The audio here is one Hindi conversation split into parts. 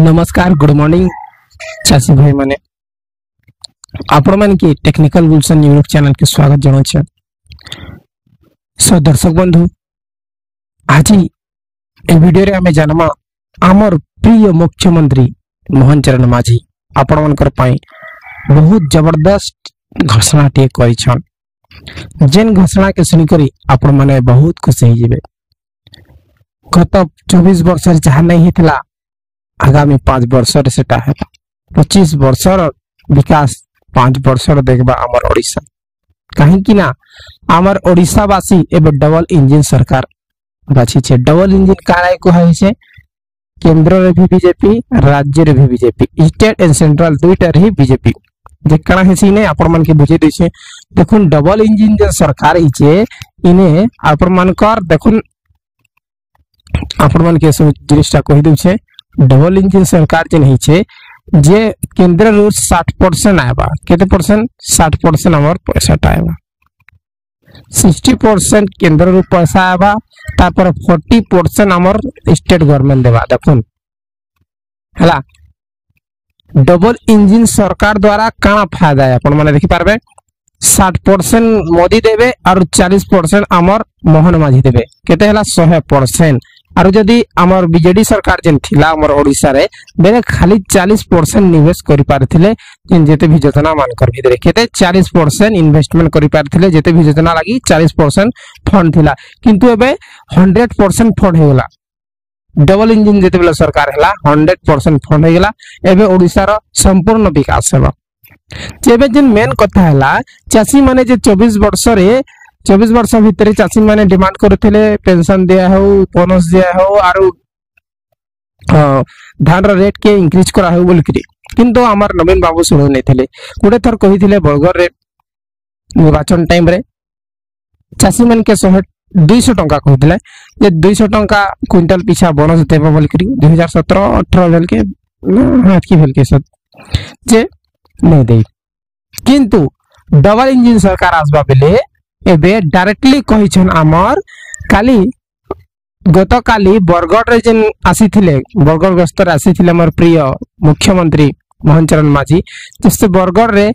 नमस्कार गुड मॉर्निंग चासी भाई माने आपण मान की टेक्निकल गुलशन यूट्यूब चैनल के स्वागत जनाउछे। सो दर्शक बंधु आज ए वीडियो रे हमें जानमा आमर प्रिय मुख्यमंत्री मोहन चरण माझी आपण मानकर पाई बहुत जबरदस्त घोषणा टे करिछन। जेन घोषणा के सुनी करी आपण माने बहुत खुशी हो जिवे। गत 24 वर्ष जहा नहीं हितला आगामी 5 वर्ष रे सेटा है 25 वर्ष विकास 5 वर्ष देखबा आमर ओडिशा कहीं कि ना आमर ओडिशा वासी एबे डबल इंजन सरकार बाछी छे। डबल इंजन काहे को है छे? केंद्र रे भी बीजेपी राज्य रे भी बीजेपी स्टेट एंड सेंट्रल दुईटा रे बीजेपी जे कणा है सीने आपण मन के बुझे दैछे। देखुन डबल इंजन जे सरकार ही छे इने आपण मन कर देखुन आपण मन के सब जिनिसटा कहि दउ छे। डबल इंजन सरकार जे नहीं छे जे केंद्र रू 60% आएबा केते परसेंट 60% हमर पैसा आएबा 60% केंद्र रू पैसा आएबा तापर 40% हमर स्टेट गवर्नमेंट देबा। देखुन हला डबल इंजन सरकार द्वारा काना फायदा है अपन माने देखि पारबे। 60% मोदी देबे और 40% हमर मोहन माझी देबे केते हला 100%। आरो जदी हमर बीजेडी सरकार जेन थिला हमर ओडिसा रे बेले खाली 40% निवेश करि पारथिले जेते भी योजना मान कर भितरे केते 40% इन्वेस्टमेंट करि पारथिले जेते भी योजना लागि 40% फंड थिला किंतु एबे 100% फंड हेगला। डबल इंजन जेते बेले सरकार हला 100% फंड हेगला। एबे ओडिसा रो संपूर्ण विकास हेबा। जेबे जेन मेन कथा हला चासी माने जे 24 वर्ष भितर चासी माने डिमांड करथिले पेंशन दिया हो बोनस दिया हो आरो धान रेट के इंक्रीज करा हो बोल करी किंतु हमर नवीन बाबू सुनो नै थिले। गुडे थर कहिथिले बरगर रे निर्वाचन टाइम रे चासी मन के 200 टंका कहिथिले जे 200 टंका क्विंटल पिछा बोनस देबो बोल करी 2017 18 भेल के हाथ की भेल के सब जे नै दे किंतु डबल इंजन सरकार आसबा बेले एबे डायरेक्टली कहिछन आमर काली गत काली बरगड़ रे जेन आसीथिले बरगड़ गस्तर आसीथिले हमर प्रिय मुख्यमंत्री मोहन चरण माझी जसे बरगड़ रे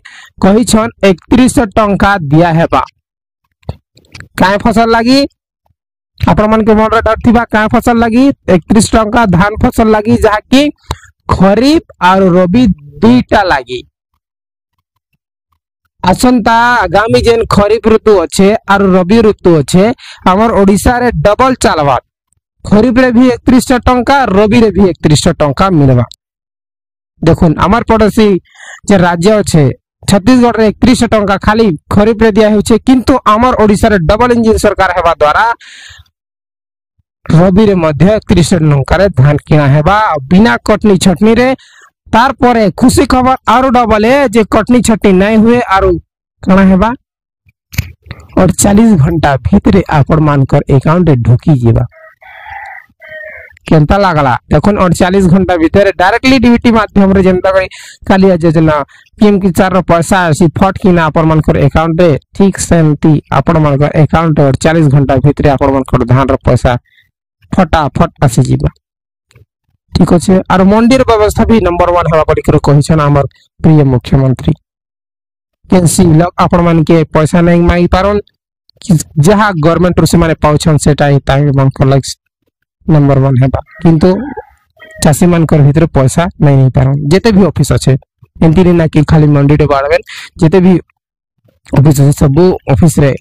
कहिछन 3100 टंका दिया हेबा काय फसल लागी आपण मन के मन रे डरथिबा काय फसल लागी 31 टंका धान फसल लागी जहा कि खरीफ और रबी दुईटा लागी। आसंता आगामी जेन खरीफ ऋतु अच्छे और रबी ऋतु अच्छे हमर ओडिशा रे डबल चलवा। खरीफ रे भी 3100 टंका रबी रे भी 3100 टंका मिलवा। देखुन हमर पड़ोसी जे राज्य अच्छे छत्तीसगढ़ रे 3100 टंका खाली खरीफ रे दिया होछे किंतु हमर ओडिशा रे डबल इंजन सरकार हेबा द्वारा रबी रे मध्य 3100 टंका रे धान किना हेबा बिना कटनी छटनी रे। तार परे खुशी खबर आरो डबल है जे कटनी छटनी नहीं हुए आरो कणा हेबा और 40 घंटा भीतरे आपण मानकर अकाउंट रे ढुकी जेबा। केनता लागला देखुन और 40 घंटा भीतर डायरेक्टली डीबीटी माध्यम रे जनता करी कालिया योजना पीएम किसान रो पैसा आसी फट किना आपण मानकर अकाउंट रे ठीक सेमती आपण मानकर अकाउंट और 40 घंटा भीतरे आपण मानकर धान रो पैसा फटाफट आसी जीबा। ठीक अच्छे और मंडीर व्यवस्था भी नंबर 1 हवा पड़ी कहिछन हमर प्रिय मुख्यमंत्री केनसी लोग आपण मान के पैसा नहीं मांगी पारन जहा गवर्नमेंट से माने पाउछन सेटा ही ताई बंक लाइक्स नंबर 1 हेबा किंतु चासी मान कर भीतर पैसा नहीं पारन जेते भी ऑफिस अच्छे एंटी ना कि खाली मंडी रे बाड़बेन जेते भी ऑफिस আছে सब ऑफिस रे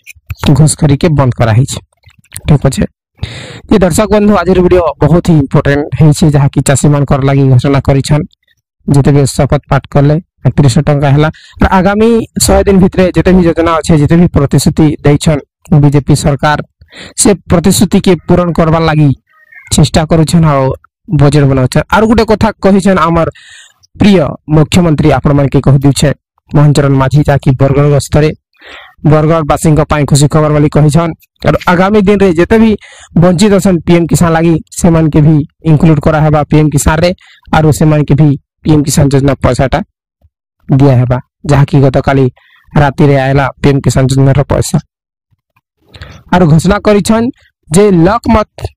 घुस करी के बंद करा हिछ। ठीक अच्छे ये दर्शक बंधु आज वीडियो बहुत ही इंपोर्टेंट है जहा कि चासी मान कर लागि घोषणा करिछन जेते भी शपथ पाठ करले 3100 टंका हला और आगामी 100 दिन भितरे जेते भी योजना अछि जेते भी प्रतिश्रुति दैछन बीजेपी सरकार से प्रतिश्रुति के पूर्ण करबा लागि चेष्टा करूछन और बजट बनाउछन। और गुटे कथा कहिछन हमर प्रिय मुख्यमंत्री आपण मान के कह दिउछे मोहन चरण माझी जाकी बरगड़ गस्तरे बरगड़ वासी खुशी खबर वाली कहिछन और आगामी दिन रे जेते भी वंचित असन पीएम किसान लागी से मन के भी इंक्लूड करा हेबा पीएम किसान रे और से मन के भी पीएम किसान योजना पैसाटा दिया हेबा जहा कि गत काली राति रे आयला पीएम किसान योजना रो पैसा और घोषणा करिछन जे लक मत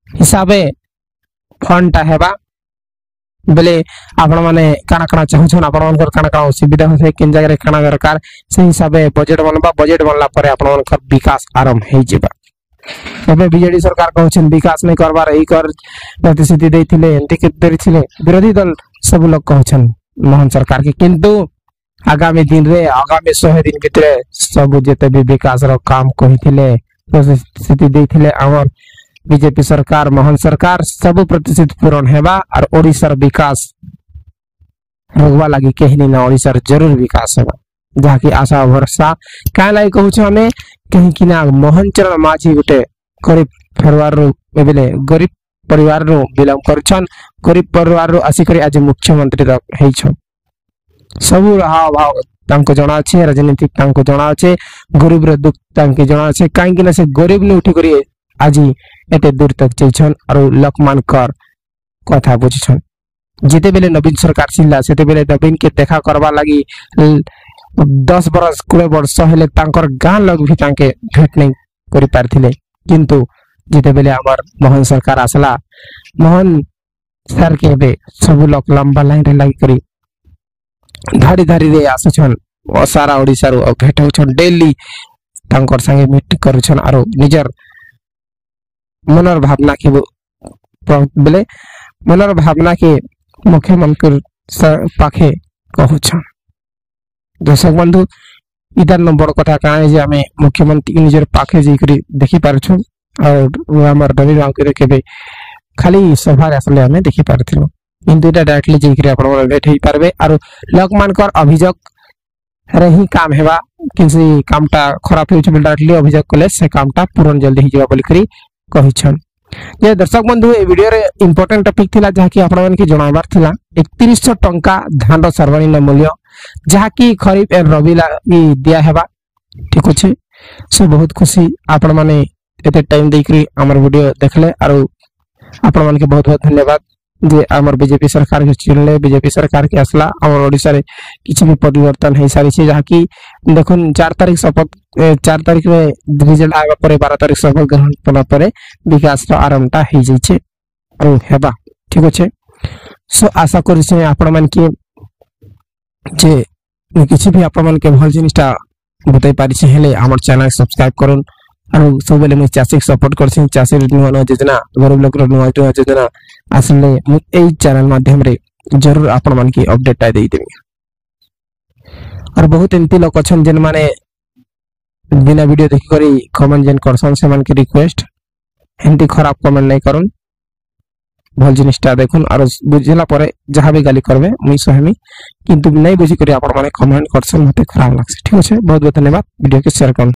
हिसाबे फंड ता हेबा बेले आपण माने काना काना चाहछन आपण मानकर काना काना सुविधा होसे किन जगह रे काना दरकार से हिसाब से बजट बनला परे आपण मानकर विकास आरंभ हे जेबा एबे बीजेडी सरकार कहछन विकास नहीं करबार एई कर प्रतिश्रुति देथिले एंती के देथिले विरोधी दल सब लोग कहछन मोहन सरकार के किंतु आगामी दिन रे आगामी 100 दिन भितरे सब जेते भी विकास रो काम कहिथिले प्रतिश्रुति देथिले हमर बीजेपी सरकार मोहन सरकार सब प्रतिशत पूर्ण हेबा और ओडिशार विकास रोगवा लगी कहनी ना ओडिशार जरूर विकास हेबा जहाँ की आशा भरोसा क्या लगे कहूँ हमें कहीं कि ना मोहन चरण माझी गोटे गरीब परिवार बेले गरीब परिवार बिलंग करछन गरीब परिवार आसिक आज मुख्यमंत्री हेछन सब हाव भाव तांको जणा अछि राजनीतिक तांको जणा अछि गरीब रे दुख तांके जणा अछि काहे कि ना से गरीब ने उठी करी आज एते दूर तक जाइछन और लकमान कर कथा बुझछन जेते बेले नवीन सरकार सिला सेते बेले नवीन के देखा करबा लगी 10 बरस 20 वर्ष हेले तांकर गां लोग भी तांके भेट नहीं करि पारथिले किंतु जेते बेले हमर मोहन सरकार आसला मोहन सर के बे सब लोग लंबा लाइन रे लागि करी धाड़ी धाड़ी रे आसछन सारा ओडिसा रो भेट होछन डेली तांकर संगे मीट करूछन और निजर मनर भावना के बेले मनर भावना के मुख्यमंत्री पाखे कहछन दर्शक बंधु इधर नंबर कथा काहे जे हमें मुख्यमंत्री निजर पाखे जे करी देखि पारछन और हमर रवि बांके केबे खाली सभा आसले हमें देखि पारथिलो किंतु एटा डायरेक्टली जे करी आपण भेट ही पारबे और लोकमानकर अभियोग रे ही काम हेबा किसी कामटा खराब होछ डायरेक्टली अभियोग कले से कामटा पूर्ण जल्दी ही जेबा बोली करी कहिछन जे दर्शक बंधु ए वीडियो रे इंपोर्टेंट टॉपिक थिला जहा कि आपण मन के जणाबार थिला 3100 टंका धान सर्वनिम्न मूल्य जहा कि खरीफ एंड रबी ला दिया हेबा ठीक अछि सो बहुत खुशी आपण माने एते टाइम देकरी हमर वीडियो देखले और आपण मन के बहुत बहुत धन्यवाद जे हमर बीजेपी सरकार के चुनले बीजेपी सरकार के असला हमर ओडिसा रे किछि भी परिवर्तन हे सारी छै जहा कि देखुन 4 तारीख शपथ 4 तारीख में रिजल्ट आबा परे 12 तारीख शपथ ग्रहण करना परे विकास रो आरंभटा हे जाय छै और हेबा ठीक अछि सो आशा करि छै आपण मन के जे किछि भी आपण मन के भल जिनिसटा बतै पारि छै हेले हमर चैनल सब्सक्राइब करन और सब बेले मैं चासी सपोर्ट करछि चासी नुआ योजना गरीब लोक नुआ योजना आसले मु एई चैनल माध्यम रे जरूर आपण मन की अपडेट आ देई देबी और बहुत एंती लोक अछन जेन माने बिना वीडियो देखि करी कमेंट जेन करसन से मन के रिक्वेस्ट एंती खराब कमेंट नहीं करन भल जिनिसटा देखुन और बुझला परे जहां भी गाली करबे मुई सहमी किंतु नहीं बुझी करी आपण माने कमेंट करसन मते खराब लागसे ठीक अछि बहुत बहुत धन्यवाद वीडियो के शेयर करन।